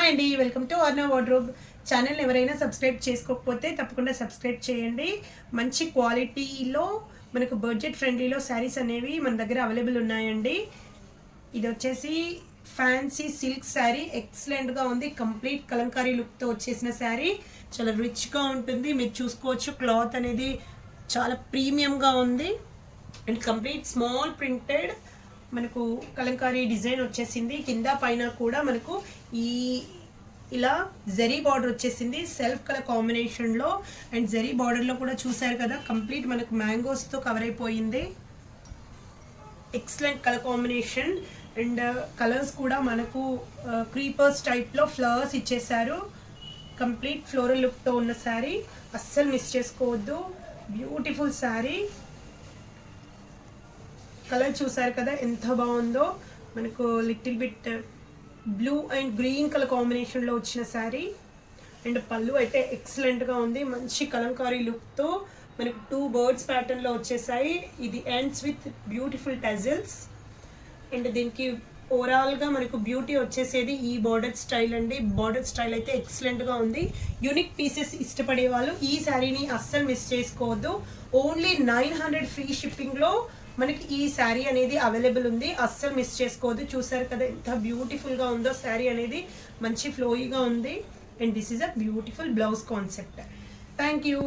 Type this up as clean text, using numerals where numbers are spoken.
Hi అండి, welcome to అర్నా wardrobe channel. ఎవరైనా subscribe చేసుకోకపోతే తప్పకుండా సబ్స్క్రైబ్ చేయండి. మంచి క్వాలిటీలో మనకు బడ్జెట్ ఫ్రెండ్లీలో శారీస్ అనేవి మన దగ్గర అవైలబుల్ ఉన్నాయండి. ఇది వచ్చేసి ఫ్యాన్సీ సిల్క్ శారీ, ఎక్సలెంట్గా ఉంది. కంప్లీట్ కలంకారీ లుక్తో వచ్చేసిన శారీ, చాలా రిచ్గా ఉంటుంది. మీరు చూసుకోవచ్చు, క్లాత్ అనేది చాలా ప్రీమియంగా ఉంది అండ్ కంప్లీట్ స్మాల్ ప్రింటెడ్ మనకు కలంకారీ డిజైన్ వచ్చేసింది. కింద పైన కూడా మనకు ఇలా జరీ బార్డర్ వచ్చేసింది సెల్ఫ్ కలర్ కాంబినేషన్లో. అండ్ జరీ బార్డర్లో కూడా చూసారు కదా, కంప్లీట్ మనకు మ్యాంగోస్తో కవర్ అయిపోయింది. Excellent colour combination and colours కూడా మనకు క్రీపర్స్ టైప్లో ఫ్లవర్స్ ఇచ్చేసారు. కంప్లీట్ ఫ్లోరల్ లుక్తో ఉన్న శారీ, అస్సలు మిస్ చేసుకోవద్దు. బ్యూటిఫుల్ శారీ. కలర్ చూసారు కదా ఎంత బాగుందో. మనకు little bit blue and green colour కాంబినేషన్లో వచ్చిన శారీ. అండ్ పళ్ళు అయితే ఎక్సలెంట్గా ఉంది, మంచి కలంకారీ లుక్తో మనకు 2 బర్డ్స్ ప్యాటర్న్లో వచ్చేసాయి. ఇది ఎండ్స్ విత్ బ్యూటిఫుల్ టెజల్స్. అండ్ దీనికి ఓవరాల్గా మనకు బ్యూటీ వచ్చేసేది ఈ బార్డర్ స్టైల్ అండి. బార్డర్ స్టైల్ అయితే ఎక్సలెంట్గా ఉంది. యూనిక్ పీసెస్ ఇష్టపడే వాళ్ళు ఈ శారీని అస్సలు మిస్ చేసుకోవద్దు. ఓన్లీ 900 ఫ్రీ షిప్పింగ్లో మనకి ఈ శారీ అనేది అవైలబుల్ ఉంది. అస్సలు మిస్ చేసుకోవద్దు. చూసారు కదా ఎంత బ్యూటిఫుల్గా ఉందో శారీ అనేది, మంచి ఫ్లోయిగా ఉంది. And this is a beautiful blouse concept. Thank you.